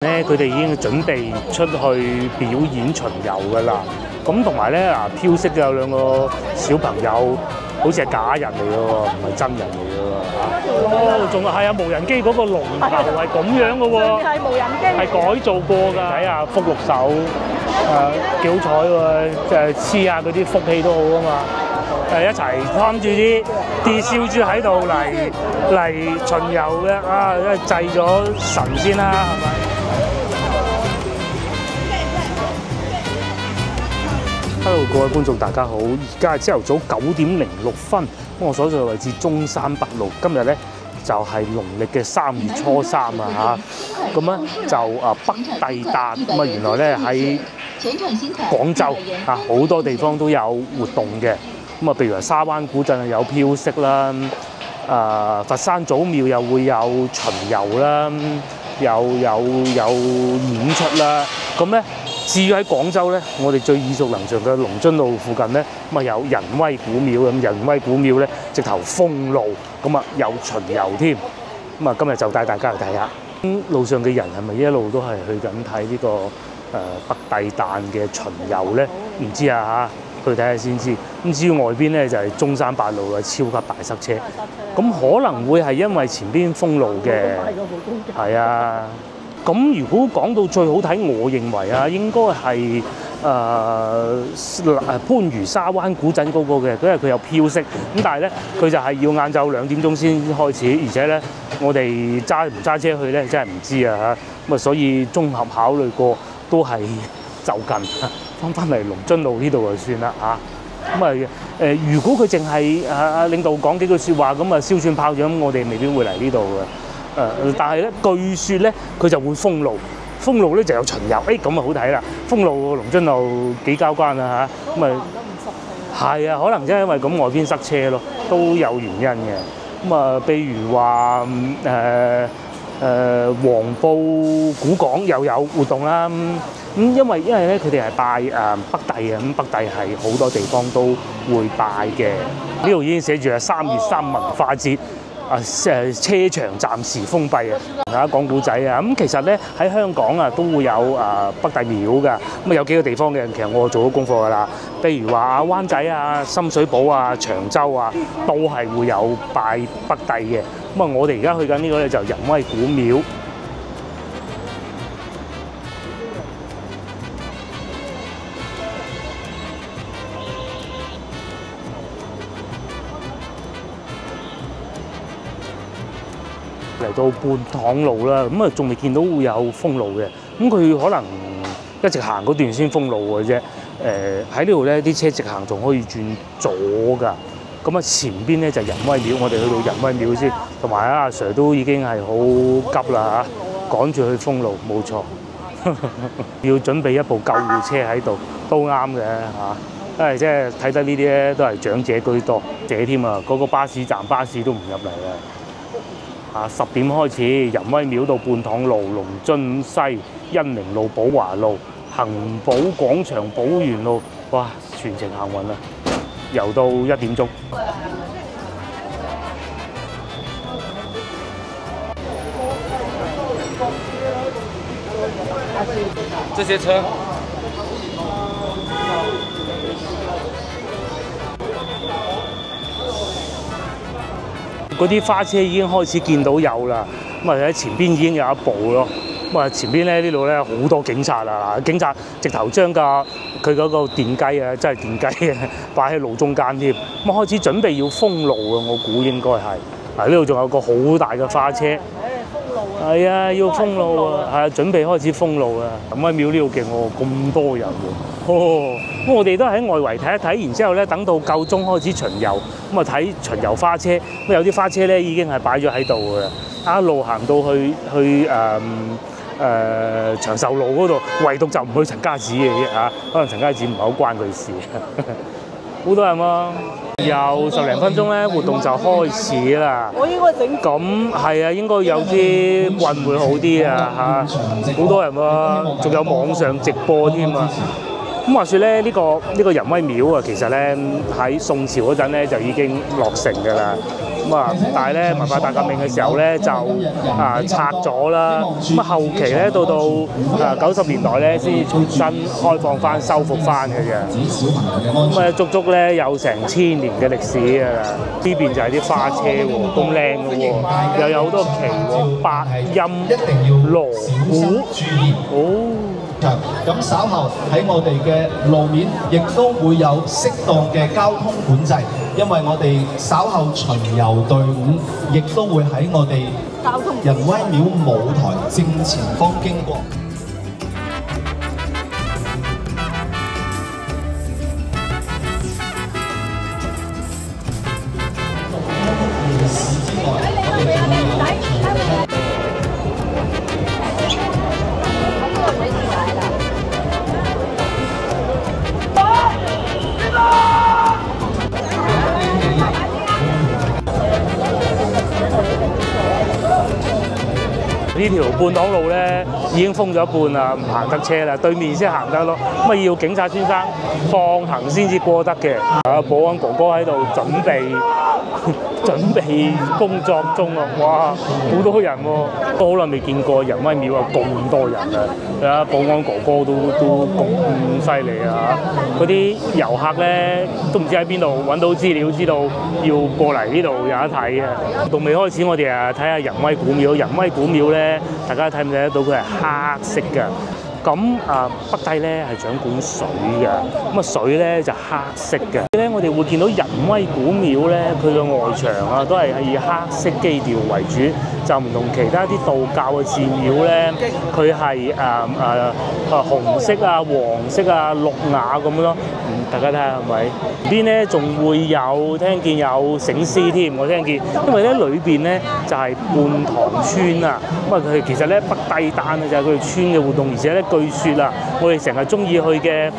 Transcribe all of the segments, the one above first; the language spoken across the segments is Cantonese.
咧佢哋已經準備出去表演巡遊㗎啦。咁同埋咧飄色有兩個小朋友，好似係假人嚟嘅喎，唔係真人嚟嘅喎。哦，仲係啊，無人機嗰個龍頭係咁樣嘅喎，係無人機，係改造過㗎。睇下福祿壽，幾好彩喎，即係黐下嗰啲福氣都好啊嘛。一齊攬住啲燒豬喺度嚟巡遊嘅啊！祭咗神先啦，係咪？Hello， 各位觀眾大家好，而家係朝頭早9:06。我所在嘅位置中山北路，今日咧就係農曆嘅3月初3啊嚇，咁咧就北帝誕咁啊，原來咧喺廣州好多地方都有活動嘅。咁啊，譬如話沙灣古鎮有飄色啦，佛山祖廟又會有巡遊啦，有演出啦。咁咧，至於喺廣州咧，我哋最耳熟能詳嘅龍津路附近咧，咁啊有仁威古廟咁，仁威古廟咧直頭封路，咁啊有巡遊添。咁啊，今日就帶大家去睇下。路上嘅人係咪一路都係去緊睇呢個北帝誕嘅巡遊咧？唔知啊嚇。去睇下先知。咁至於外邊咧就係中山八路嘅超級大塞車，咁可能會係因為前邊封路嘅，係啊。咁如果講到最好睇，我認為啊，應該係番禺沙灣古鎮嗰個嘅，因為佢有飄色。咁但係咧，佢就係要晏晝2點鐘先開始，而且咧我哋揸唔揸車去咧真係唔知啊嚇。咁啊，所以綜合考慮過都係就近。翻嚟龍津路呢度就算啦嚇，咁如果佢淨係領導講幾句説話，咁啊燒串炮仗，我哋未必會嚟呢度嘅。但係咧據說咧佢就會封路，封路咧就有巡遊，咁啊好睇啦！封路龍津路幾交關啊嚇，咁啊係啊，可能真係因為咁外邊塞車咯，都有原因嘅。咁啊，譬如話黃埔古港又有活動啦。因為咧佢哋係拜北帝啊，咁北帝係好多地方都會拜嘅。呢度已經寫住係3月3文化節車場暫時封閉啊。大家講古仔啊，咁其實咧喺香港啊都會有北帝廟㗎。咁有幾個地方嘅，其實我做咗功課㗎啦。譬如話灣仔啊、深水埗啊、長洲啊，都係會有拜北帝嘅。咁啊，我哋而家去緊呢個咧就仁威古廟。嚟到泮塘路啦，咁啊仲未見到會有封路嘅，咁佢可能一直行嗰段先封路嘅啫。喺呢度咧，啲車直行仲可以轉左㗎。咁啊前邊咧就仁威廟，我哋去到仁威廟先，同埋阿 Sir 都已經係好急啦嚇，趕住去封路，冇錯。要準備一部救護車喺度都啱嘅嚇，因為即係睇得呢啲咧都係長者居多，添啊，嗰個巴士站巴士都唔入嚟啊。10點開始，仁威廟到泮塘路、龍津西、恩寧路、寶華路、恒寶廣場、寶源路，哇！全程行運啊，遊到1點鐘。這些車。嗰啲花車已經開始見到有啦，咁啊喺前邊已經有一部咯，咁啊前邊咧呢度咧好多警察啊，警察直頭將佢嗰個電雞啊，真係電雞啊，擺喺路中間添，咁開始準備要封路啊，我估應該係嗱呢度仲有個好大嘅花車，係啊要封路啊，係啊準備開始封路啊，仁威廟呢度勁喎，咁多人喎，咁我哋都喺外圍睇一睇，然之後咧等到夠鐘開始巡遊，咁啊睇巡遊花車，咁有啲花車咧已經係擺咗喺度㗎啦，一路行到去長壽路嗰度，唯獨就唔去陳家祠嘅啫嚇，可能陳家祠唔係好關佢事，好多人喎。有10零分鐘咧，活動就開始啦。我應該整咁係啊，應該有啲運會好啲啊嚇，好多人喎，仲有網上直播添啊。咁話説咧，呢個仁威廟啊，其實咧喺宋朝嗰陣咧就已經落成㗎啦。咁啊，但係咧文化大革命嘅時候咧就拆咗啦。咁啊後期咧到90年代咧先至重新開放翻、修復翻嘅啫。咁啊足足咧有成1000年嘅歷史㗎啦。呢邊就係啲花車喎，咁靚嘅喎，又有好多旗喎，八音鑼鼓。哦。咁稍後喺我哋嘅路面亦都會有適當嘅交通管制，因為我哋稍後巡遊隊伍亦都會喺我哋仁威廟舞台正前方經過。呢條半島路咧已經封咗一半啦，唔行得車啦，對面先行得咯。咁啊要警察先生放行先至過得嘅。保安哥哥喺度準備工作中啊！哇，好多人喎，都好耐未見過仁威廟有咁多人啊！保安哥哥都咁犀利啊！嗰啲遊客咧都唔知喺邊度揾到資料，知道要過嚟呢度有得睇嘅。活動未開始，我哋睇下仁威古廟。仁威古廟咧，大家睇唔睇得到？佢係黑色嘅。咁北帝咧係掌管水嘅，咁水咧就黑色嘅。咧我哋會見到仁威古廟咧，佢嘅外牆都係以黑色基調為主，就唔同其他啲道教嘅寺廟咧，佢係紅色黃色綠瓦咁咯。大家睇下係咪？邊咧仲會有聽見有醒獅添，我聽見，因為咧裏邊咧就係泮塘村啊。咁佢其實咧北帝誕就係佢哋村嘅活動，而且咧據說我哋成日中意去嘅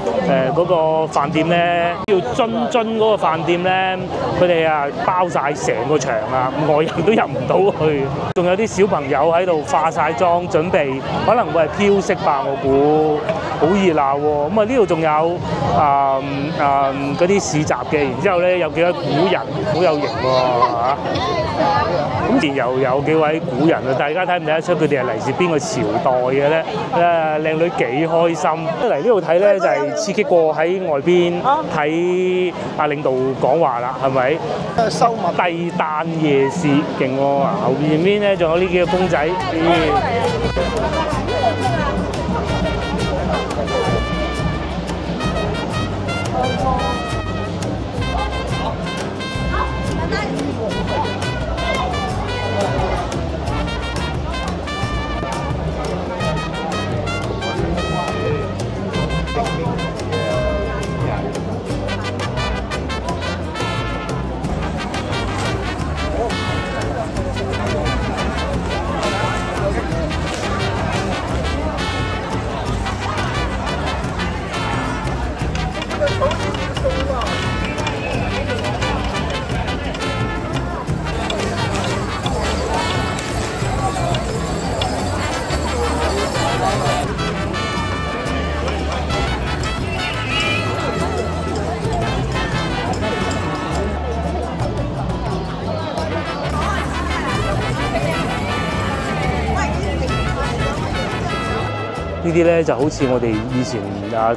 嗰個飯店咧，叫津嗰個飯店咧，佢哋包晒成個場外人都入唔到去。仲有啲小朋友喺度化晒妝，準備可能會係飄色吧，我估好熱鬧喎。咁呢度仲有嗰啲市集嘅，然之後咧有幾位古人好有型喎咁又有幾位古人啊，大家睇唔睇得出佢哋係嚟自邊個朝代嘅咧？靚女幾開心！嚟呢度睇咧就係刺激過喺外邊睇領導講話啦，係咪？收物帝誕夜市勁喎，後邊咧仲有呢幾個公仔。呢啲咧就好似我哋以前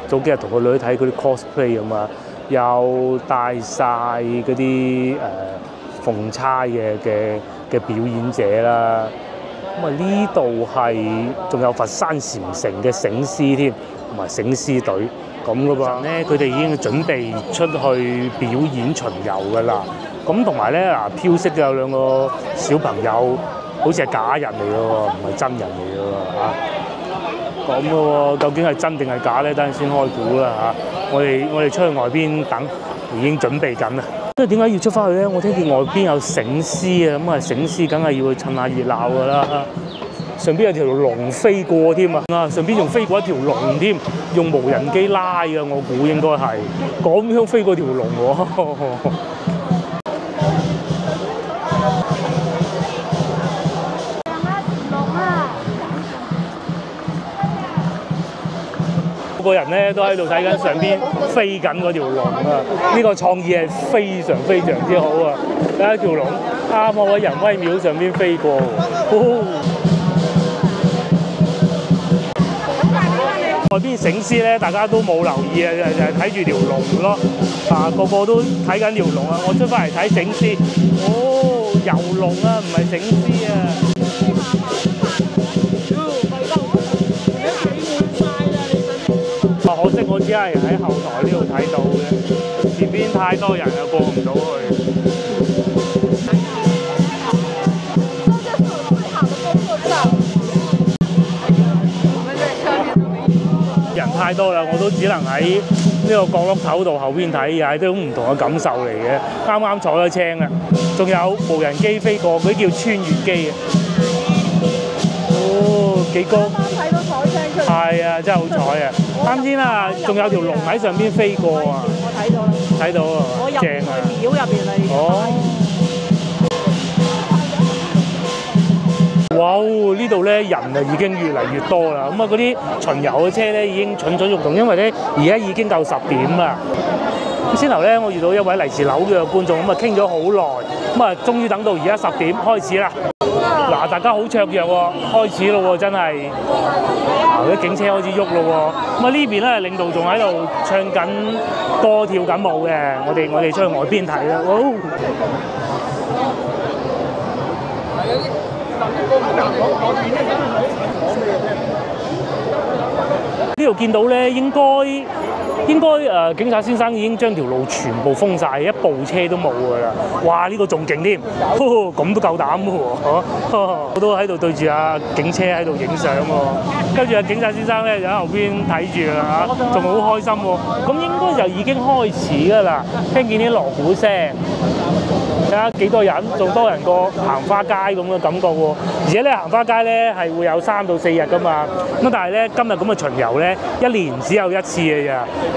早幾日同個女睇嗰啲 cosplay 咁啊，又帶晒嗰啲鳳釵嘅表演者啦。咁呢度係仲有佛山禪城嘅醒獅添，同埋醒獅隊咁噶噃。咧佢哋已經準備出去表演巡遊噶啦。咁同埋咧飄色嘅有兩個小朋友，好似係假人嚟嘅喎，唔係真人嚟嘅喎嚇。咁嘅喎，究竟係真定係假咧？等陣先開估啦嚇！我哋出去外邊等，已經準備緊啦。因為點解要出翻去咧？我聽見外邊有醒獅啊，咁醒獅梗係要去趁下熱鬧㗎啦。上邊有條龍飛過添啊！上邊仲飛過一條龍添，用無人機拉嘅，我估應該係咁樣飛過條龍喎。個人咧都喺度睇緊上邊飛緊嗰條龍啊！呢個創意係非常之好啊！睇下條龍啱我喺仁威廟上邊飛過喎。哦外邊醒獅咧，大家都冇留意啊，就係睇住條龍咯。啊，個個都睇緊條龍啊！我出翻嚟睇醒獅，哦，遊龍啊，唔係醒獅啊！可惜我只係喺後台呢度睇到嘅，前邊太多人啊，過唔到去。人太多啦，我都只能喺呢個角落頭度後邊睇，又係都唔同嘅感受嚟嘅。啱啱坐咗青啊，仲有無人機飛過，嗰啲叫穿越機啊。哦，幾高！睇到彩青出嚟。係啊，真係好彩啊！啱先啊，仲有條龍喺上邊飛過啊。我睇到啦。睇到啊，正啊！廟入邊嚟。哦。哇！呢度咧人啊已經越嚟越多啦，咁啊嗰啲巡遊嘅車咧已經蠢蠢欲動，因為咧而家已經夠10點啦。咁先頭咧，我遇到一位嚟自紐約嘅觀眾，咁啊傾咗好耐，咁啊終於等到而家10點開始啦。嗱，大家好雀躍喎，開始咯喎，真係啲警車開始喐咯喎。咁啊呢邊咧領導仲喺度唱緊歌、跳緊舞嘅，我哋出去外邊睇啦。呢度見到咧，應該警察先生已經將條路全部封晒，一部車都冇㗎啦！哇，呢個仲勁添，咁都夠膽嘅喎！我都喺度對住警車喺度影相喎，跟住警察先生咧就喺後邊睇住啦嚇，仲好開心喎！咁應該就已經開始㗎啦，聽見啲鑼鼓聲。睇下幾多人，仲多人過行花街咁嘅感覺喎。而且咧行花街咧係會有3到4日噶嘛。咁但係咧今日咁嘅巡遊咧，一年只有1次嘅咋。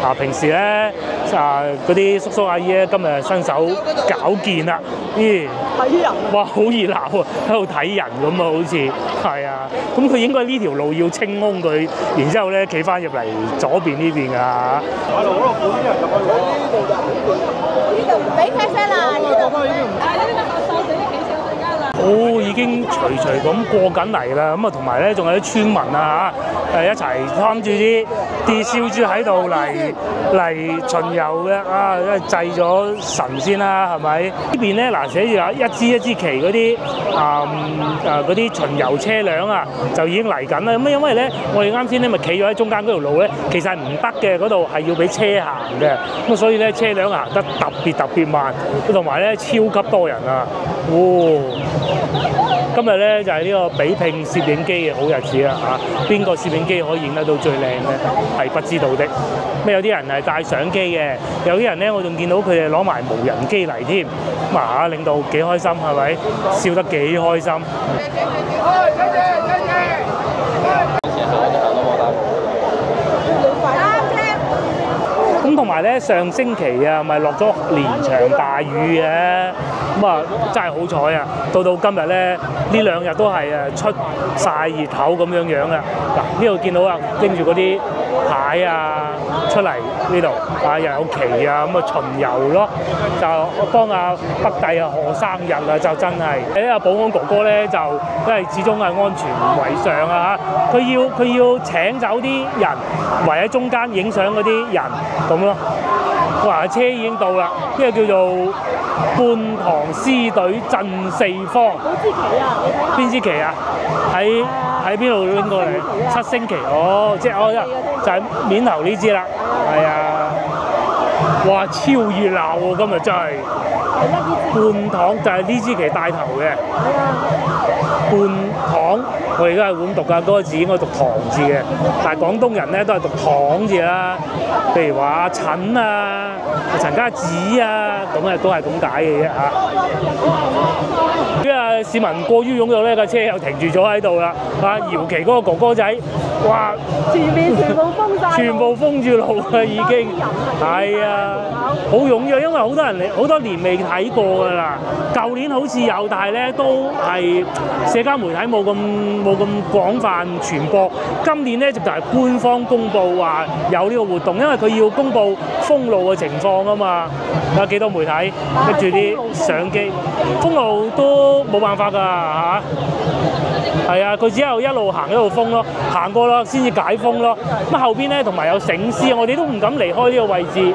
啊，平時咧嗰啲叔叔阿姨咧今日伸手搞健啦。咦？睇人。哇，好熱鬧啊！喺度睇人咁啊，好似係啊。咁佢應該呢條路要清空佢，然之後咧企翻入嚟左邊呢邊㗎。馬路嗰度本啲人入去呢度唔俾車聲啦，呢度。哦，已經徐徐咁過緊嚟啦，咁啊同埋咧仲有啲村民啊嚇，一齊擔住啲燒豬喺度嚟巡遊嘅啊，祭咗神先啦，係咪？呢邊咧嗱寫住有一支一支旗嗰啲嗰啲巡遊車輛啊，就已經嚟緊啦。咁因為咧，我哋啱先咧咪企咗喺中間嗰條路咧，其實係唔得嘅，嗰度係要俾車行嘅，咁所以咧車輛行得特別慢，同埋咧超級多人啊！今日咧就係呢個比拼攝影機嘅好日子啦嚇！邊個攝影機可以影得到最靚咧？係不知道的。咁有啲人係帶相機嘅，有啲人咧我仲見到佢哋攞埋無人機嚟添。咁啊領導幾開心係咪？笑得幾開心。咁同埋咧，上星期啊，咪落咗連場大雨嘅，咁啊真係好彩啊！到今日咧，呢2日都係出晒熱頭咁樣啊！嗱，呢度見到啊，拎住嗰啲牌啊出嚟呢度啊，又有旗啊，咁啊巡遊咯，就幫北帝賀生日啊，就真係喺保安哥哥咧，就因為始終係安全為上啊嚇，佢要請走啲人圍喺中間影相嗰啲人咁咯。哇！車已經到啦，呢個叫做半塘獅隊鎮四方。嗰支旗啊，你睇下。邊支旗啊？喺邊度拎過嚟？7星旗哦，即係就係面頭呢支啦。係啊！哇！超熱鬧喎，今日真係。半塘就係呢支旗帶頭嘅。半塘，我而家係咁讀㗎，嗰個字應該讀塘字嘅，但係廣東人咧都係讀塘字啦。譬如話陳啊、陳家子啊，咁啊都係咁解嘅啫嚇。市民過於踴躍咧，架車又停住咗喺度啦。啊，姚琪嗰個哥哥仔，哇！前面全部封晒，全部封住路啦，已經係啊，好踴躍，因為好多人嚟，好多年未睇過㗎啦。舊年好似有，但係咧都係社交媒體冇咁廣泛傳播。今年咧直頭係官方公佈話有呢個活動，因為佢要公佈封路嘅情況啊嘛。有幾多媒體拎住啲相機，封路都冇辦法㗎嚇。係啊，佢只有一路行一路封咯，行過啦先至解封咯。咁後邊咧同埋有醒獅，我哋都唔敢離開呢個位置。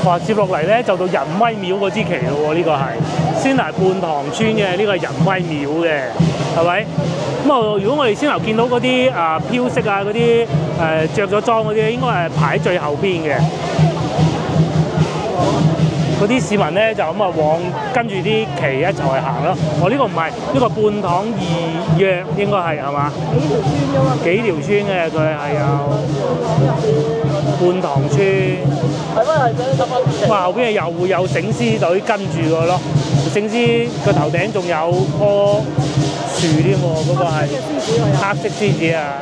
話接落嚟咧就到仁威廟嗰支旗咯喎，呢個係先嚟泮塘村嘅，呢個係仁威廟嘅，係咪？咁啊，如果我哋先頭見到嗰啲飄色啊，嗰啲着咗裝嗰啲，應該係排喺最後邊嘅。嗰啲市民咧就咁啊往跟住啲旗一齊行咯。我呢個唔係，呢個泮塘二約應該係嘛？幾條村嘅佢係有泮塘村。哇！後邊又會有醒獅隊跟住佢咯，醒獅個頭頂仲有棵樹添喎，嗰個係黑色獅子啊！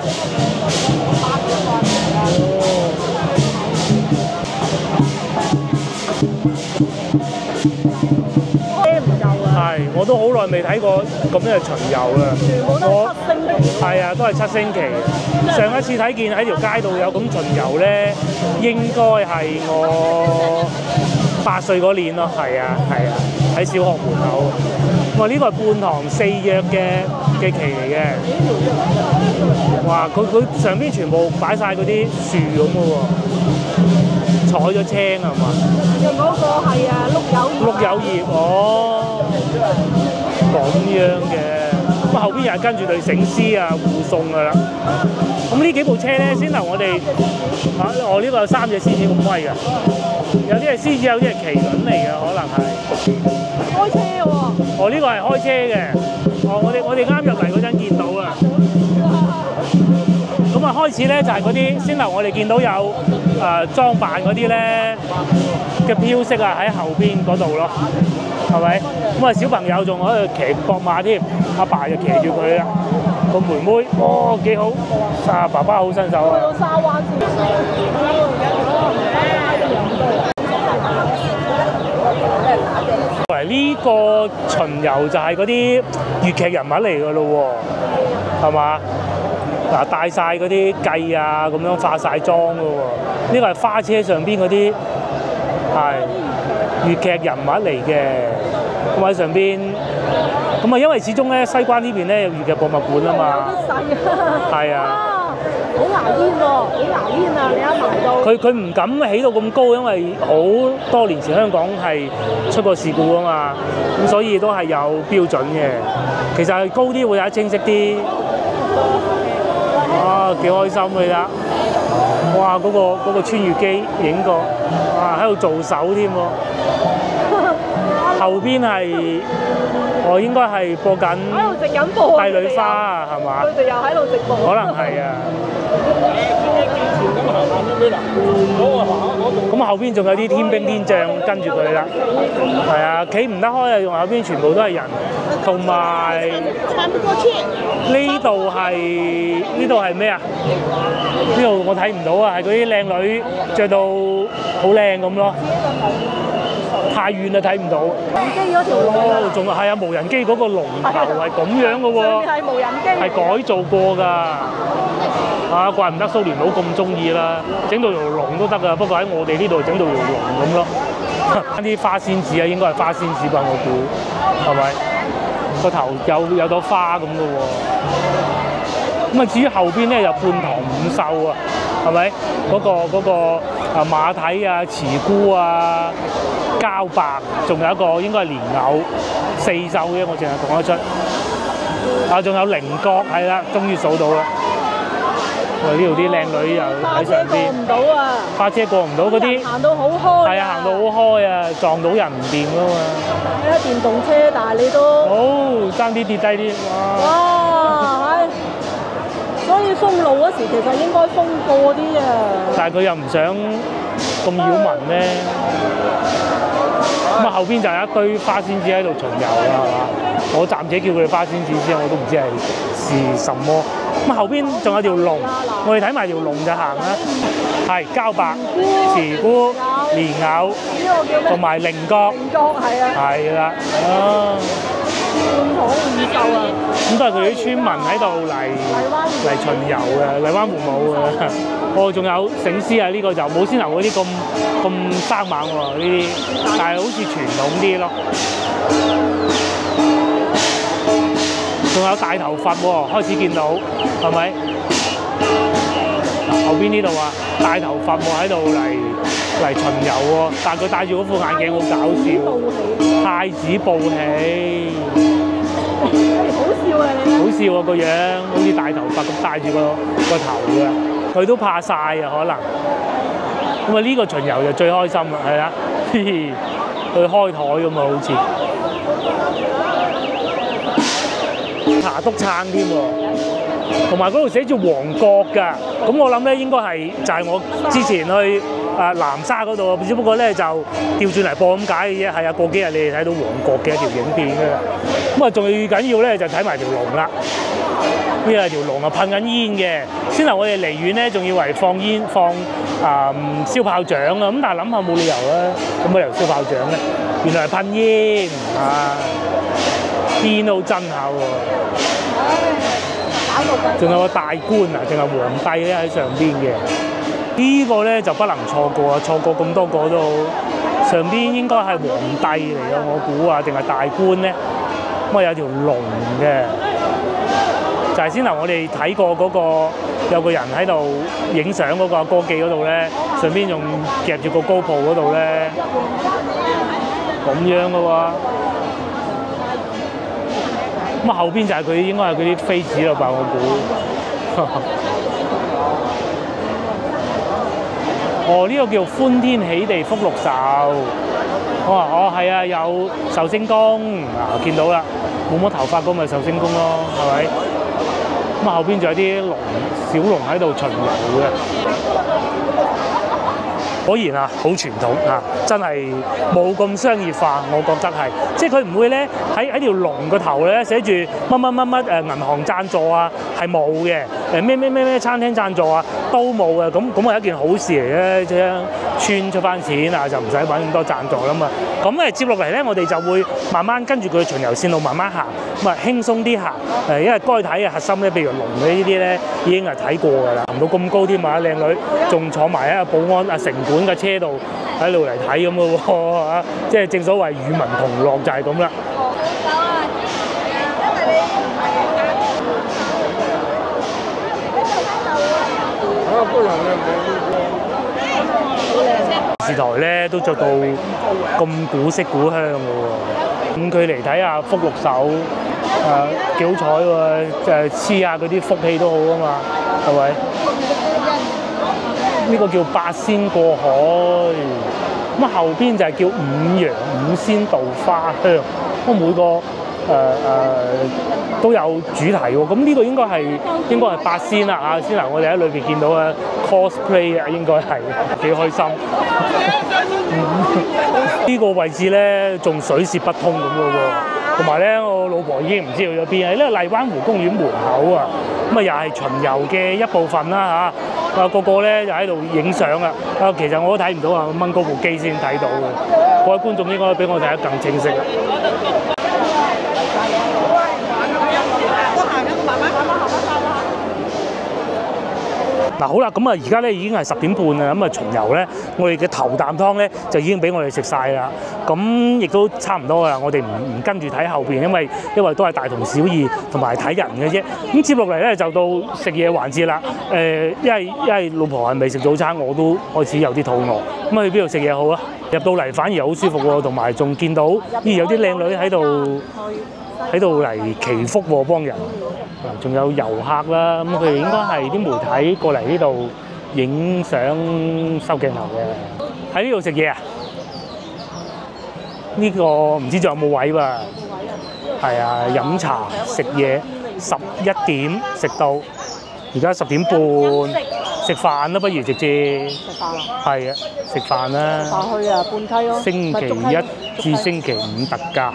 係，我都好耐未睇過咁樣嘅巡遊啦。全部都係7星旗。係啊，都係7星旗。上一次睇見喺條街度有咁巡遊咧，應該係我8歲嗰年咯。係啊，喺小學門口。哇！呢個係泮塘4約嘅旗嚟嘅。哇！佢上邊全部擺晒嗰啲樹咁嘅喎，採咗青係嘛？用嗰個係碌柚葉。哦，咁樣嘅。咁後邊又係跟住隊醒獅啊護送㗎啦。咁呢幾部車咧，先頭我哋我呢個有3隻獅子咁威㗎，有啲係獅子，有啲係麒麟嚟嘅，可能係。開車喎。我呢個係開車嘅。我哋啱入嚟嗰陣見到啊。咁啊開始咧就係嗰啲先頭我哋見到有裝扮嗰啲咧嘅飄色啊喺後邊嗰度咯，係咪？咁啊小朋友仲喺度騎膊馬添，阿爸就騎住佢啦，個妹妹，哦幾好，爸爸好身手啊！去到沙灣先。呢個巡遊就係嗰啲粵劇人物嚟㗎咯喎，係嘛？嗱，帶晒嗰啲髻啊，咁樣化晒妝㗎喎。呢個係花車上邊嗰啲係粵劇人物嚟嘅，咁喺上邊。咁啊，因為始終咧西關呢邊咧有粵劇博物館啊嘛。有啲細啊。係啊。好牙煙喎，好牙煙啊！你一埋到。佢唔敢起到咁高，因為好多年前香港係出過事故啊嘛，咁所以都係有標準嘅。其實高啲會有得清晰啲。哇，幾開心㗎啦！哇，嗰個穿越機影過，哇喺度做手添喎。後邊係應該係播緊喺度直緊播帝女花啊，係嘛？佢哋又喺度直播。可能係啊。咁後邊仲有啲天兵天將跟住佢啦，係啊，企唔得開啊，仲後邊全部都係人，同埋呢度係咩啊？呢度我睇唔到啊，係嗰啲靚女着到好靚咁咯。太遠啦，睇唔到。無人機嗰條路啊！仲係啊，無人機嗰個龍頭係咁樣嘅喎。上面係無人機。係改造過㗎。啊，怪唔得蘇聯佬咁中意啦，整到條龍都得㗎。不過喺我哋呢度整到條龍咁咯。啲花仙子啊，應該係花仙子吧？我估係咪？個頭有朵花咁嘅喎。咁啊，至於後邊咧就泮塘五秀啊，係咪？嗰個馬蹄啊、慈姑啊。茭白，仲有一個應該係蓮藕，4秀嘅，我淨係講得出。啊，仲有菱角係啦，終於數到啦。呢度啲靚女又喺上邊，過唔到啊！花車過唔到嗰啲，行到好開。係啊，行到好開啊，撞到人唔掂噶嘛。睇下電動車，但係你都爭啲跌低啲，哇！哇，係，所以封路嗰時其實應該封過啲啊。但係佢又唔想咁擾民咧。咁啊後邊就有一堆花仙子喺度巡遊啦，係嘛？我暫且叫佢哋花仙子先，我都唔知係什麼。咁後邊仲有條龍，我哋睇埋條龍就行啦。係茭白、慈菇、蓮藕呢個叫咩？同埋菱角。菱角係啊。係啦，半糖五秀啊！咁都係佢啲村民喺度嚟巡遊嘅，荔灣湖舞嘅。哦，仲有醒獅啊！呢個就冇先頭嗰啲咁生猛喎，呢啲，但係好似傳統啲咯。仲有大頭佛喎，開始見到，係咪？後邊呢度啊，大頭佛喎喺度嚟巡遊喎，但係佢戴住嗰副眼鏡好搞笑，太子報喜，好笑啊你！好笑啊個樣，好似大頭佛咁戴住個頭嘅，佢都怕曬啊可能。咁啊呢個巡遊就最開心啦，係啦，去開台咁啊好似。茶督撐添喎，同埋嗰度寫住黃角㗎，咁我諗咧應該係就係我之前去南沙嗰度，只不過咧就調轉嚟播咁解嘅啫。係啊，過幾日你哋睇到黃角嘅一條影片㗎。咁啊，最緊要咧就睇埋條龍啦。呢係條龍啊噴緊煙嘅，先頭我哋離遠咧仲以為放煙放燒炮仗啊，咁但係諗下冇理由啦，咁乜由燒炮仗咧？原來係噴煙啊！煙都真下喎，仲有個大官啊，仲有皇帝咧喺上邊嘅。呢個咧就不能錯過啊！錯過咁多個都好。上邊應該係皇帝嚟嘅，我估啊，定係大官咧？咁啊有條龍嘅，就係先頭我哋睇過嗰個有個人喺度影相嗰個歌記嗰度咧，上邊仲夾住個高鋪嗰度咧，咁樣嘅喎。咁啊後邊就係佢應該係佢啲妃子啦吧，我估。哦，呢、個叫歡天喜地福祿壽。哦，係啊，有壽星公啊，見到啦，冇乜頭髮咁咪壽星公咯，係咪？咁啊後邊仲有啲龍小龍喺度巡遊嘅。果然啊，好傳統啊，真係冇咁商業化，我覺得係，即係佢唔會咧喺條龍個頭咧寫住乜乜乜乜銀行贊助啊，係冇嘅，咩餐廳贊助啊都冇嘅，咁係一件好事嚟嘅，即係村出翻錢啊，就唔使揾咁多贊助啦嘛。咁接落嚟咧，我哋就會慢慢跟住佢巡遊線路慢慢行，咁啊輕鬆啲行，因為該睇嘅核心咧，譬如龍嘅呢啲咧已經係睇過㗎啦，唔到咁高添嘛，靚女仲坐埋喺保安城管嘅車度喺度嚟睇咁嘅喎嚇，即係正所謂與民同樂就係咁啦。電視台咧都着到咁古色古香嘅喎，咁佢嚟睇下福祿壽，幾好彩喎，就係黐下嗰啲福氣都好啊嘛，係咪？呢個叫八仙過海，咁後邊就係叫五羊五仙渡花香，咁每個都有主題喎。咁呢個應該係八仙啦嚇，先嗱我哋喺裏邊見到嘅 cosplay 啊，應該係幾開心。呢個位置咧仲水泄不通咁嘅喎，同埋咧我老婆已經唔知去咗邊啊！呢個荔灣湖公園門口啊，咁啊又係巡遊嘅一部分啦嚇，個個咧就喺度影相啊！其實我都睇唔到啊，掹嗰部機先睇到嘅。各位觀眾應該比我睇得更清晰啦。嗱好啦，咁啊而家咧已經係10點半啦，咁啊巡遊咧，我哋嘅頭啖湯咧就已經俾我哋食晒啦。咁亦都差唔多啦，我哋唔跟住睇後邊，因為都係大同小異同埋睇人嘅啫。咁接落嚟咧就到食嘢環節啦。因為老婆係未食早餐，我都開始有啲肚餓。咁去邊度食嘢好啊？入到嚟反而好舒服喎，同埋仲見到有啲靚女喺度嚟祈福喎，幫人。仲有遊客啦，咁佢哋應該係啲媒體過嚟呢度影相收鏡頭嘅。喺呢度食嘢啊？呢個唔知仲有冇位喎？係啊，飲茶食嘢，11點食到，而家10點半，食飯啦，不如直接。食飯啊？係啊，食飯啦。去啊，半溪咯。星期1至星期5特價，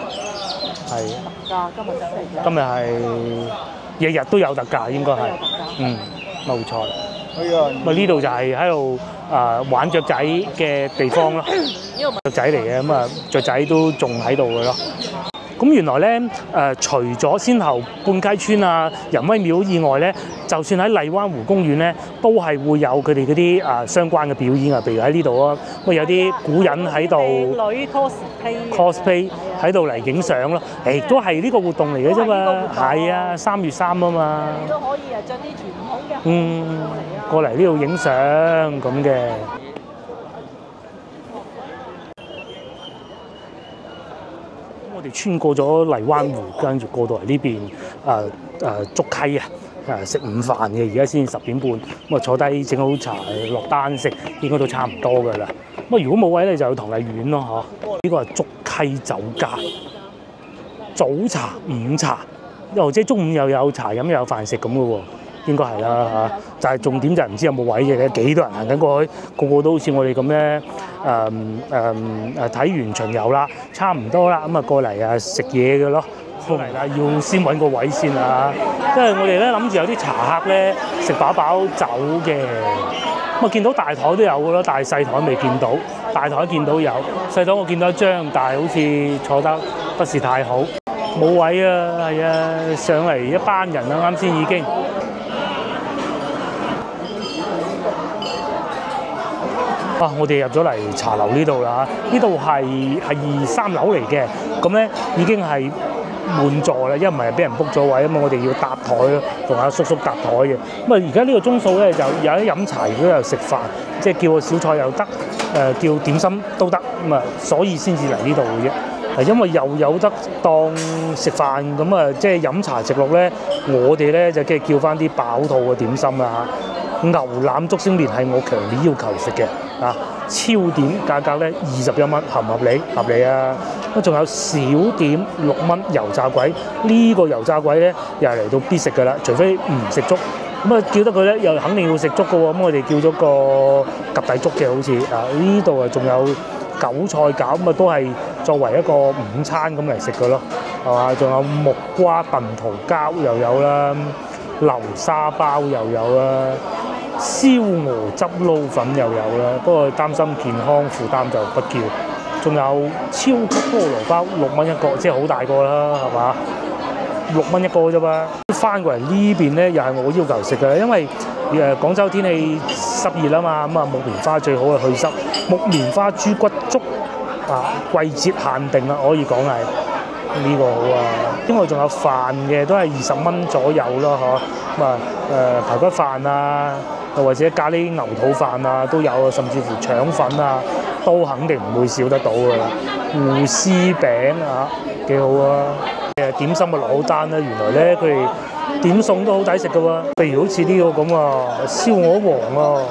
係。特價，今日星期幾？今日係日日都有特價，應該係。冇錯。咁呢度就係喺度玩雀仔嘅地方咯。雀仔嚟嘅，咁啊雀仔都仲喺度嘅咯。咁原來咧除咗先後半溪村啊、仁威廟以外咧，就算喺荔灣湖公園咧，都係會有佢哋嗰啲相關嘅表演啊。譬如喺呢度啊，咁有啲古人喺度女 cosplay 喺度嚟影相咯。都係呢個活動嚟嘅啫嘛。係啊，3月3啊嘛。你都可以着啲傳統嘅過嚟呢度影相咁嘅。我哋穿過咗荔灣湖，跟住過到嚟呢邊竹溪食午飯嘅，而家先10點半，咁啊坐低整好茶落單食，應該都差唔多噶啦。咁啊如果冇位咧，就去唐麗苑咯嚇。呢個係竹溪酒家，早茶、午茶，又即係中午又有茶飲又有飯食咁嘅喎。應該係啦嚇，就係重點就係唔知有冇位嘅，幾多人行緊過去，個個都好似我哋咁咧，睇完巡遊啦，差唔多啦，咁啊過嚟食嘢嘅咯，過嚟啦，要先揾個位先啊，因為我哋咧諗住有啲茶客咧食飽走嘅，咁啊見到大台都有嘅咯，但係細台未見到，大台見到有，細台我見到一張，但係好似坐得不是太好，冇位啊，係啊，上嚟一班人啊，啱先已經。我哋入咗嚟茶樓呢度啦，呢度係2、3樓嚟嘅，咁咧已經係滿座啦，因為唔係俾人 book 咗位啊嘛，我哋要搭台咯，同阿叔叔搭台嘅。咁啊，而家呢個鐘數咧就有得飲茶，亦都有食飯，即係叫個小菜又得，叫點心都得，咁啊，所以先至嚟呢度嘅啫。因為又有得當食飯，咁啊，即係飲茶直落咧，我哋咧就即係叫翻啲飽肚嘅點心啦嚇。牛腩竹升麵係我強烈要求食嘅，超點價格咧21蚊，合唔合理？合理啊！咁仲有小點6蚊油炸鬼，呢個油炸鬼咧又係嚟到必食㗎啦，除非唔食粥。咁啊叫得佢咧又肯定要食粥嘅喎，咁我哋叫咗個及第粥嘅好似呢度啊仲有韭菜餃，咁啊都係作為一個午餐咁嚟食嘅咯，係嘛？仲有木瓜燉桃膠又有啦，流沙包又有啦。燒鵝汁撈粉又有啦，不過擔心健康負擔就不叫。仲有超級菠蘿包6蚊一個，即係好大個啦，係嘛？6蚊一個啫嘛。翻過嚟呢邊咧，又係我要求食嘅，因為廣州天氣濕熱啊嘛，咁啊木棉花最好係去濕。木棉花豬骨粥季節限定啦，可以講係呢個好啊。因為仲有飯嘅，都係20蚊左右咯，嗬。咁啊排骨飯啊。又或者咖喱牛肚飯啊都有啊，甚至乎腸粉啊都肯定唔會少得到㗎啦。芋絲餅幾好啊！點心落好單啦，原來咧佢哋點餸都好抵食㗎喎。譬如好似呢個咁燒鵝皇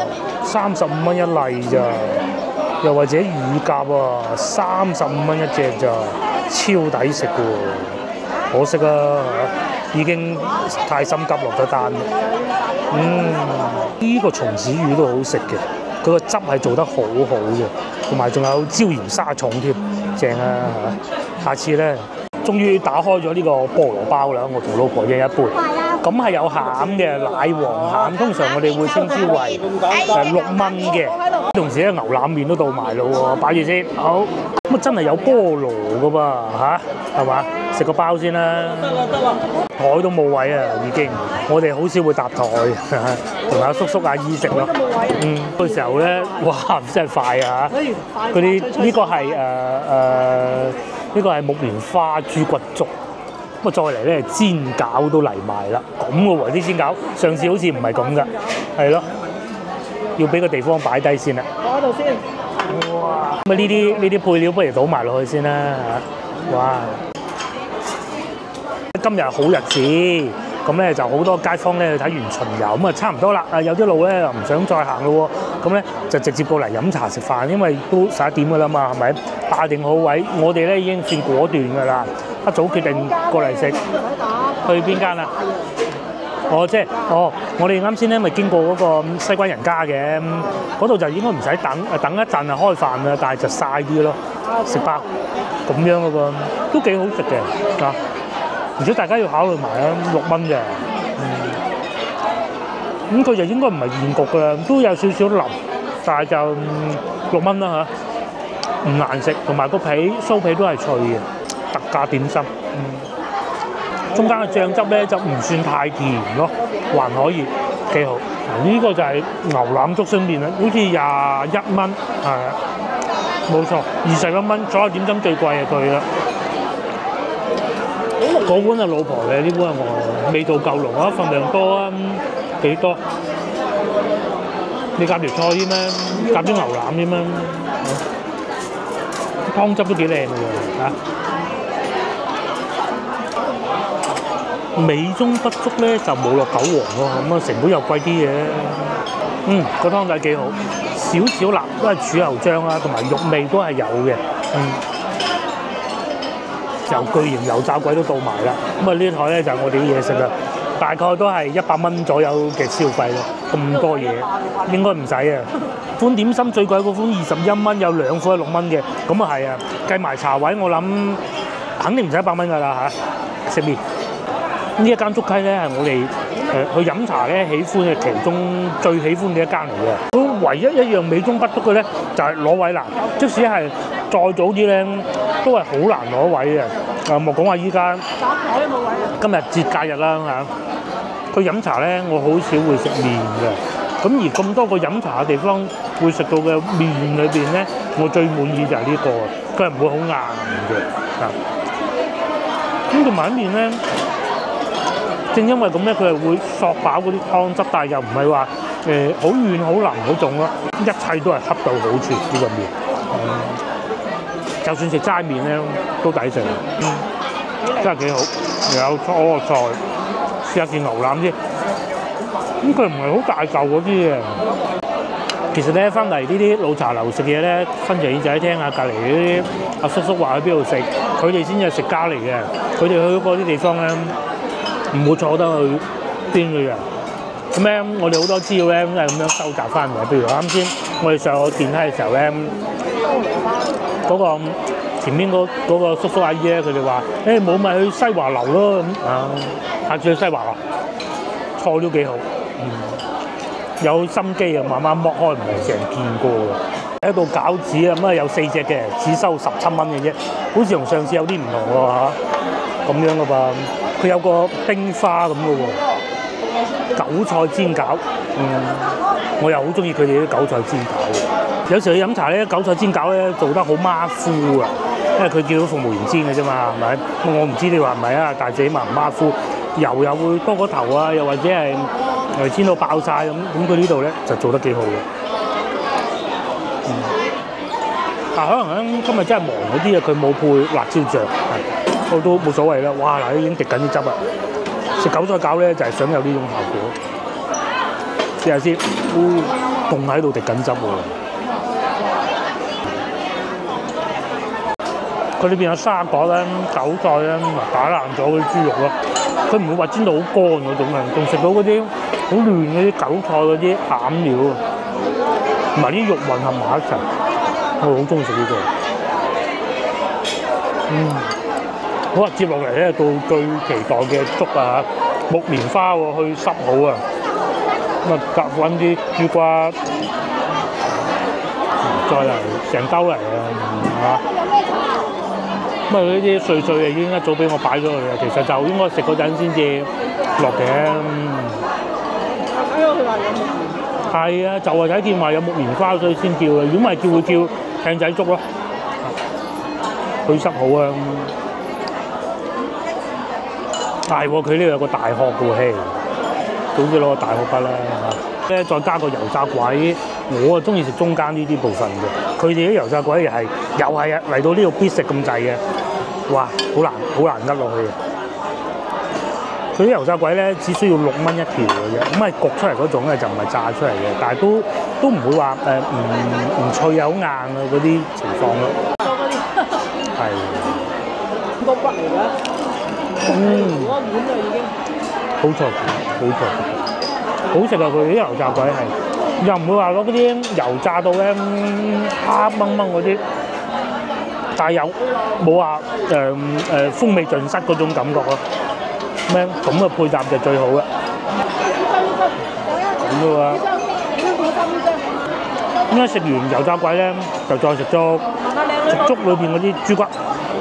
35蚊一例咋，又或者乳鴿35蚊一隻咋，超抵食㗎喎。可惜已經太心急落咗單。呢個松子魚都好食嘅，佢個汁係做得好好嘅，同埋仲有椒鹽沙蟲添，正啊嚇！下次咧，終於打開咗呢個菠蘿包啦，我同老婆一人一杯。咁係有餡嘅，奶黃餡，通常我哋會稱之為6蚊嘅。同時咧牛腩麵都到埋咯喎，擺住先。好，咁咁啊真係有菠蘿噶噃嚇，係嘛？食個包先啦。得啦，台都冇位啊，已經。我哋好少會搭台，同埋叔叔阿姨食咯。都冇位啊。嗰時候咧，哇！真係快啊！所以快嗰啲呢個係呢個係木棉花豬骨粥。咁啊，再嚟咧煎餃都嚟埋啦。咁嘅喎啲煎餃，上次好似唔係咁噶，係咯。要俾個地方擺低先啦。放喺度先。哇！咁啊呢啲配料不如倒埋落去先啦嚇。哇！今日好日子，咁咧就好多街坊咧去睇完巡遊，咁啊差唔多啦。有啲路咧又唔想再行咯喎，咁咧就直接過嚟飲茶食飯，因為都11點㗎啦嘛，係咪？霸定好位，我哋咧已經算果斷㗎啦，一早決定過嚟食。去邊間啊？我哋啱先咧咪經過嗰個西關人家嘅，嗰度就應該唔使等一陣啊開飯啦，但係就曬啲咯，食包咁樣嘅喎，都幾好食嘅啊！而且大家要考慮埋啦，6蚊嘅，咁佢就應該唔係現焗㗎啦，都有少少腍，但係就6蚊啦嚇，唔難食，同埋個皮酥皮都係脆嘅，特價點心。中間嘅醬汁咧就唔算太甜咯，還可以幾好。呢個就係牛腩竹升麵啦，好似21蚊，係啊，冇錯，21蚊，所有點心最貴係佢啦。嗰碗係老婆嘅，呢碗係我，味道夠濃啊，份量多啊，幾多？你夾條菜添咩？夾啲牛腩添咩？湯汁都幾靚嘅喎嚇。美中不足咧就冇落韭黃咯，咁啊成本又貴啲嘅。個湯底幾好，少少辣都係柱侯醬啦，同埋肉味都係有嘅。由巨型油炸鬼都到埋啦。咁啊呢台咧就係我哋啲嘢食啦，大概都係100蚊左右嘅消費咯。咁多嘢應該唔使啊。款點心最貴嗰款21蚊，有2款係6蚊嘅，咁啊係啊。計埋茶位，我諗肯定唔使100蚊㗎啦嚇。食麵。呢一間竹溪咧係我哋去飲茶咧喜歡嘅其中最喜歡嘅一間嚟嘅。咁唯一一樣美中不足嘅咧就係攞位難，即使係再早啲咧都係好難攞位嘅。莫講話依家今日節假日啦嚇，佢飲茶咧我好少會食麵嘅。咁而咁多個飲茶嘅地方會食到嘅麵裏邊咧，我最滿意就係呢個，佢係唔會好硬嘅啊。咁同埋麵咧。正因為咁咧，佢係會索飽嗰啲湯汁，但係又唔係話好軟好腍嗰種咯，一切都係恰到好處呢個麵。就算食齋麵咧都抵食，真係幾好。有蔬菜，試下件牛腩先。咁佢唔係好大嚿嗰啲嘅。其實咧，翻嚟呢啲老茶樓食嘢咧，分隻耳仔聽下隔離嗰啲阿叔叔話去邊度食，佢哋先係食家嚟嘅。佢哋去嗰啲地方咧。唔會坐得去邊嘅人，咁咧我哋好多資料咧都係咁樣收集翻嚟。譬如啱先我哋上個電梯嘅時候咧，嗰個前面嗰個叔叔阿姨咧，佢哋話：冇咪去西華樓咯咁啊！下次去西華樓，菜都幾好，有心機啊，慢慢剝開唔係成日見過嘅。喺度餃子啊，咁啊有4隻嘅，只收17蚊嘅啫，好似同上次有啲唔同喎嚇，咁樣嘅噃。佢有個冰花咁嘅喎，韭菜煎餃，我又好中意佢哋啲韭菜煎餃。有時去飲茶咧，韭菜煎餃咧做得好馬虎啊，因為佢叫到服務員煎嘅啫嘛，係咪？我唔知你話唔係啊，但係自己話唔馬虎，油又會多個頭啊，又或者係煎到爆晒咁，佢呢度咧就做得幾好嘅。但可能咧今日真係忙嗰啲啊，佢冇配辣椒醬。我都冇所謂啦，哇！嗱，已經滴緊啲汁啦。食韭菜餃咧就係想有呢種效果。試下先，凍喺度滴緊汁喎。佢裏邊有沙葛啦、韭菜啦，打爛咗嗰啲豬肉咯。佢唔會話煎到好乾嗰種嘅，仲食到嗰啲好嫩嗰啲韭菜嗰啲餡料啊，同埋啲肉混合埋一齊。我好中意食呢個。好啊！接落嚟咧，到最期待嘅粥啊，木棉花喎，去濕好啊，咁啊夾揾啲豬骨，再嚟成兜嚟啊！咁啊呢啲碎碎啊已經一早俾我擺咗佢啦，其實就應該食嗰陣先至落嘅。睇到佢話有木棉。係啊，就係睇見話有木棉花所以先叫嘅，如果唔係叫會叫艇仔粥咯。佢濕好啊！係喎，佢呢度有個大殼嘅喎，總之攞個大殼筆啦嚇。咧再加個油炸鬼，我啊中意食中間呢啲部分嘅。佢哋啲油炸鬼又係啊嚟到呢度必食咁滯嘅，哇！好難呃落去嘅。佢啲油炸鬼咧只需要6蚊一條嘅啫，咁係焗出嚟嗰種咧就唔係炸出嚟嘅，但係都唔會話唔脆又好硬啊嗰啲情況咯。係。個骨嚟㗎。嗰碗啊已經。好脆，好食啊！佢啲油炸鬼係，又唔會話攞嗰啲油炸到咧黑掹掹嗰啲，但係又冇話風味盡失嗰種感覺咯。咩咁嘅配搭就最好啦。咁嘅喎。咁咧食完油炸鬼咧，就再食粥，食粥裏邊嗰啲豬骨，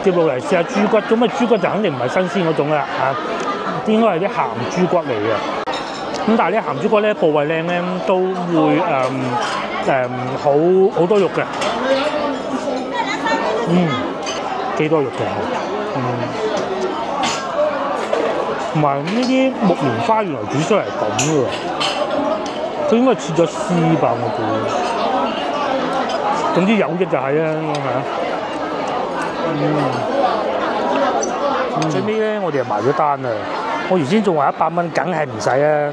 接落嚟試下豬骨。咁啊豬骨就肯定唔係新鮮嗰種啦嚇，應該係啲鹹豬骨嚟嘅。咁但係啲鹹豬骨咧部位靚咧，都會好多肉嘅。幾多肉嘅。同埋呢啲木棉花原來煮出嚟咁嘅，佢應該切咗絲吧我估。總之有益就係啦嚇。最尾咧我哋就埋咗單啦。我原先仲話100蚊，梗係唔使啊。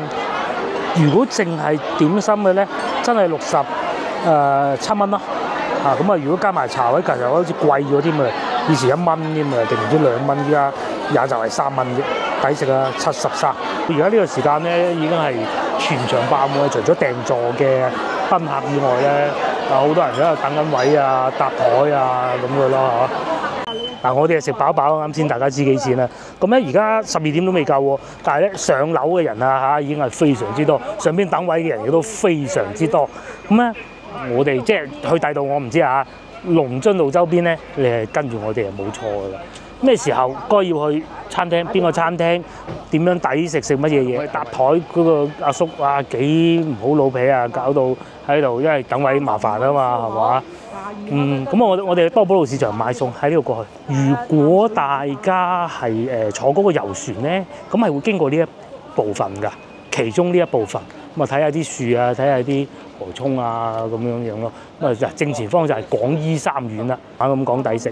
如果淨係點心嘅咧，真係7蚊咯。咁啊，如果加埋茶位，其實好似貴咗添啊！以前1蚊添啊，定唔知2蚊，依家也就係3蚊啫。抵食啊，73。而家呢個時間咧，已經係全場爆滿，除咗訂座嘅賓客以外咧，好多人喺度等緊位啊、搭台啊咁嘅咯嚇。嗱，我哋係食飽飽，啱先大家知幾錢啦。咁咧而家12點都未夠喎，但係咧上樓嘅人啊嚇已經係非常之多，上邊等位嘅人亦都非常之多。咁咧我哋即係去第度我唔知啊，龍津路周邊咧，你係跟住我哋係冇錯㗎啦。咩時候該要去餐廳？邊個餐廳？點樣抵食？食乜嘢嘢？搭台嗰個阿叔啊，幾唔好老脾啊！搞到喺度，因為等位麻煩啊嘛，係嘛？咁我哋多寶路市場買餸喺呢度過去。如果大家係坐嗰個遊船咧，咁係會經過呢一部分㗎，其中呢一部分咁啊睇下啲樹啊，睇下啲河涌啊咁樣咯。咁啊正前方就係廣醫三院啦，咁講抵食。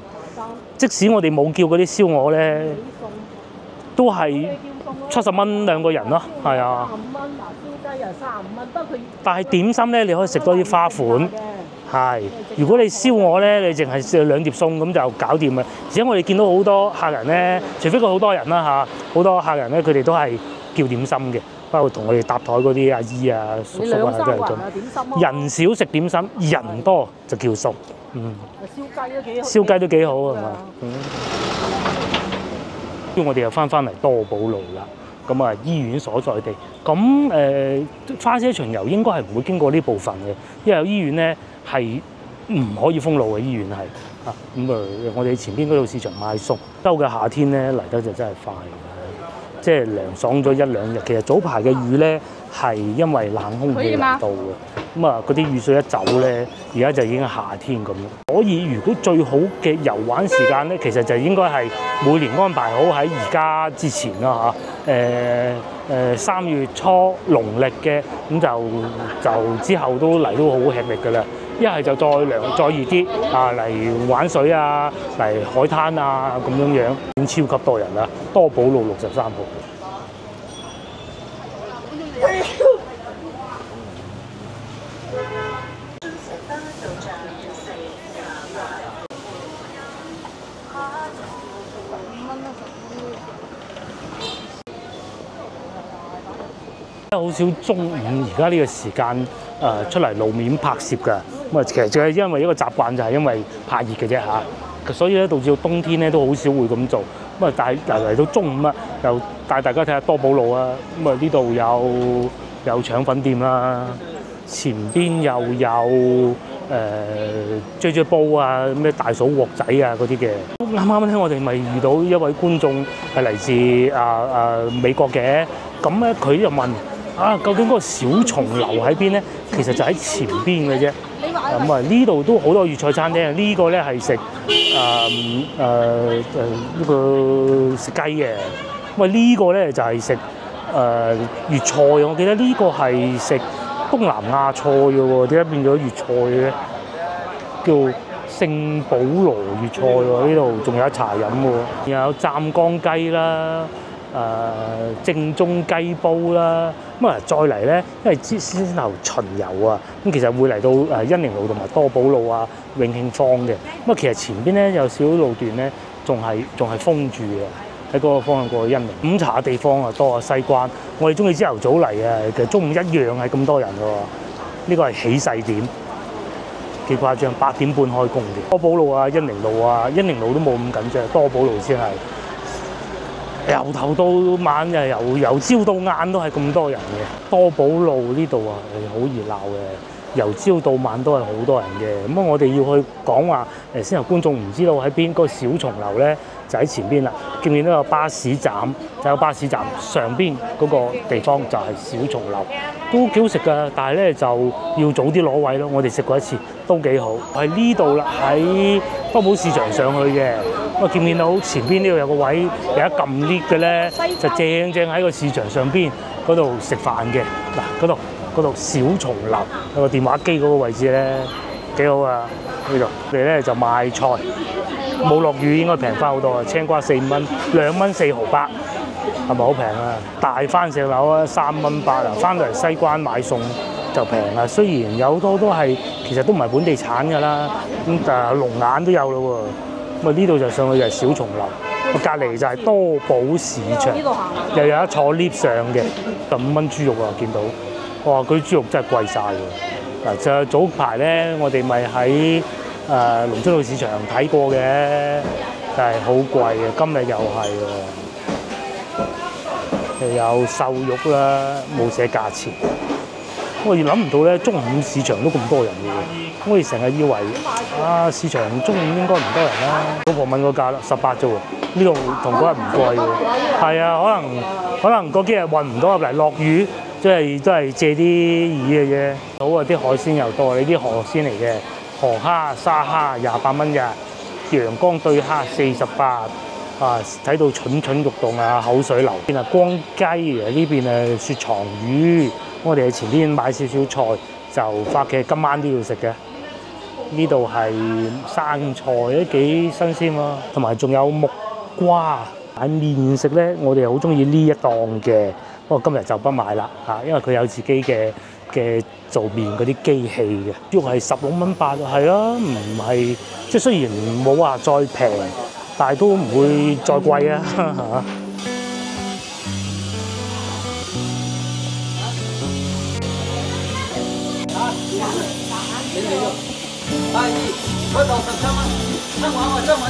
即使我哋冇叫嗰啲燒鵝咧，都係70蚊2個人咯，係啊。35蚊，燒雞又35蚊，不過佢。但係點心咧，你可以食多啲花款。係，如果你燒鵝咧，你淨係食2碟餸咁就搞掂嘅。而且我哋見到好多客人咧，除非佢好多人啦嚇，好多客人咧佢哋都係叫點心嘅，包括同我哋搭台嗰啲阿姨啊、叔叔啊都係咁。人少食點心，人多就叫餸。燒雞都幾好係嘛？我哋又翻嚟多寶路啦，咁啊醫院所在地，咁花車巡遊應該係唔會經過呢部分嘅，因為醫院咧係唔可以封路嘅，醫院係我哋前邊嗰度市場買餸，兜嘅夏天咧嚟得就真係快嘅，即係涼爽咗1-2日。其實早排嘅雨咧係因為冷空氣嚟到嘅，嗰啲雨水一走咧，而家就已經夏天咁。所以如果最好嘅遊玩時間咧，其實就應該係每年安排好喺而家之前啦嚇。3月初農曆嘅咁就之後都嚟都好吃力㗎啦。一係就再涼再熱啲啊，嚟玩水啊，嚟海灘啊咁樣，超級多人啦！多寶路63號。好少中午而家呢個時間出嚟路面拍攝㗎，其實就係因為一個習慣，就係因為怕熱嘅啫嚇，所以咧導致到冬天咧都好少會咁做。但係嚟到中午啊，又帶大家睇下多寶路啊，呢度有腸粉店啦，前邊又有追煲啊，咩大嫂鑊仔啊嗰啲嘅。啱啱咧，我哋咪遇到一位觀眾係嚟自美國嘅，咁咧佢就問究竟嗰個小松樓喺邊咧？其實就喺前邊嘅啫。咁啊，呢度都好多粵菜餐廳，呢個咧係食呢個食雞嘅。咁啊，呢個咧就係食粵菜，我記得呢個係食東南亞菜嘅喎，點解變咗粵菜嘅？叫聖保羅粵菜喎，呢度仲有茶飲喎，又有湛江雞啦，正宗雞煲啦。咁啊，再嚟咧，因為先頭巡遊啊，咁其實會嚟到恩寧路同埋多寶路啊、永慶坊嘅。咁啊，其實前邊咧有少少路段咧，仲係封住嘅，喺嗰個方向過去恩寧。午茶嘅地方啊多啊，西關。我哋中意朝頭早嚟啊，其實中午一樣係咁多人嘅喎。呢個係起勢點，幾誇張，8點半開工嘅。多寶路啊、恩寧路啊，恩寧路都冇咁緊張，多寶路先係。由頭到晚由朝到晏都係咁多人嘅。多寶路呢度啊係好熱鬧嘅，由朝到晚都係好多人嘅。咁我哋要去講話先頭觀眾唔知道喺邊，嗰個小松樓咧就喺前邊啦。見唔見到有巴士站？就有巴士站上邊嗰個地方就係小松樓，都幾好食㗎。但係咧就要早啲攞位咯。我哋食過一次都幾好。喺呢度啦，喺多寶市場上去嘅。我見唔見到前邊呢度有個位有一撳 lift 嘅咧，就正喺個市場上邊嗰度食飯嘅。嗱，嗰度小松樓有個電話機嗰個位置咧，幾好啊！呢度我哋咧就賣菜，冇落雨應該平翻好多啊！青瓜4蚊，2蚊4毫8，係咪好平啊？大番石榴啊3蚊8啊，翻到嚟西關買餸就平啊！雖然有好多都係其實都唔係本地產㗎啦，咁但係龍眼都有咯喎。咁啊呢度就上去就係小松樓，隔離就係多寶市場，又有得坐 lift 上嘅，15蚊豬肉啊見到，哇！佢啲豬肉真係貴晒喎。嗱就早排咧，我哋咪喺龍津路市場睇過嘅，但係好貴嘅，今日又係喎，又有瘦肉啦，冇寫價錢。我哋諗唔到咧，中午市場都咁多人嘅喎。我哋成日以為市場中午應該唔多人啦。老婆問個價啦，18啫喎。呢度同嗰日唔貴喎。係啊，可能嗰幾日運唔到入嚟，落雨，都係借啲意嘅啫。好啊，啲海鮮又多，呢啲河鮮嚟嘅，河蝦、沙蝦28蚊嘅，陽光對蝦48。睇到蠢蠢欲動啊，口水流。邊啊光雞啊，呢邊啊雪藏魚。我哋喺前邊買少少菜，就翻屋企今晚都要食嘅。呢度係生菜都幾新鮮喎，同埋仲有木瓜。喺麵食咧，我哋好中意呢一檔嘅，不過今日就不買啦嚇，因為佢有自己嘅做麵嗰啲機器嘅。肉係16蚊8，係啊，唔係即係雖然冇話再平，但係都唔會再貴啊嚇。大意，佢到17蚊，香港我中文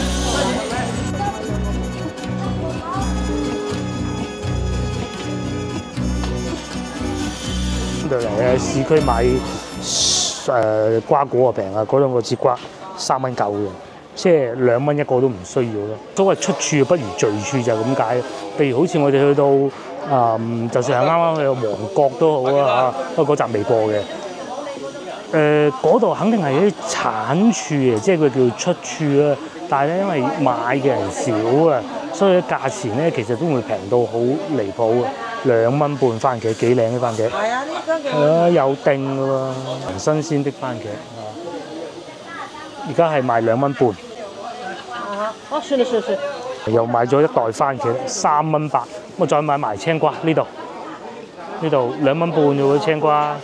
咁就嚟市區買瓜果啊平啊，嗰兩個節瓜3蚊9嘅，即係2蚊一個都唔需要咯。所謂出處不如聚處就係咁解。譬如好似我哋去到就算係啱啱去到旺角都好啊嚇，不過嗰集未過嘅。嗰度肯定係啲產處嘅，即係佢叫出處啦。但係咧，因為買嘅人少啊，所以價錢咧其實都會平到好離譜啊！2蚊半番茄，幾靚啲番茄。係啊，呢番茄。係啊，有定㗎喎，新鮮的番茄。而家係賣2蚊半。哦，算啦。又買咗一袋番茄，3蚊8。我再買埋青瓜呢度2蚊半啫喎，青瓜。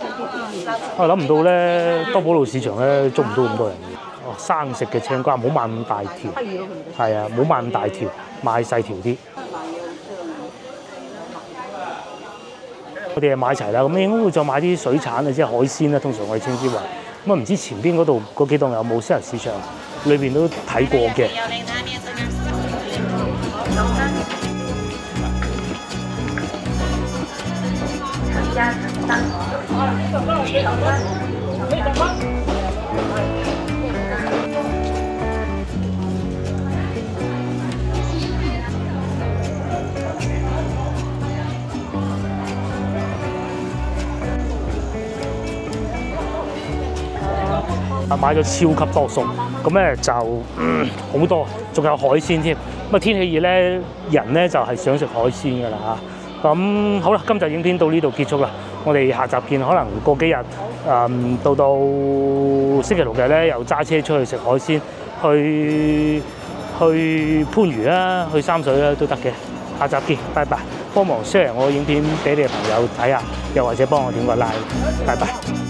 我諗唔到咧，多寶路市場咧捉唔到咁多人嘅。哦，生食嘅青瓜唔好買咁大條，係啊，唔好買咁大條，買細條啲。我哋係買齊啦，咁應該會再買啲水產啊，即係海鮮啦，通常我哋稱之為。咁啊，唔知前邊嗰度嗰幾檔有冇西遊市場裏邊都睇過嘅。3買咗超級多餸，咁咧就好多，仲有海鮮添。咁啊天氣熱咧，人咧就係想食海鮮㗎啦嚇。咁好啦，今集影片到呢度結束啦，我哋下集見。可能過幾日到星期六日咧，又揸車出去食海鮮，去番禺啦，去三水啦都得嘅。下集見，拜拜！幫忙 share 我影片俾你嘅朋友睇下，又或者幫我點個 like，拜拜。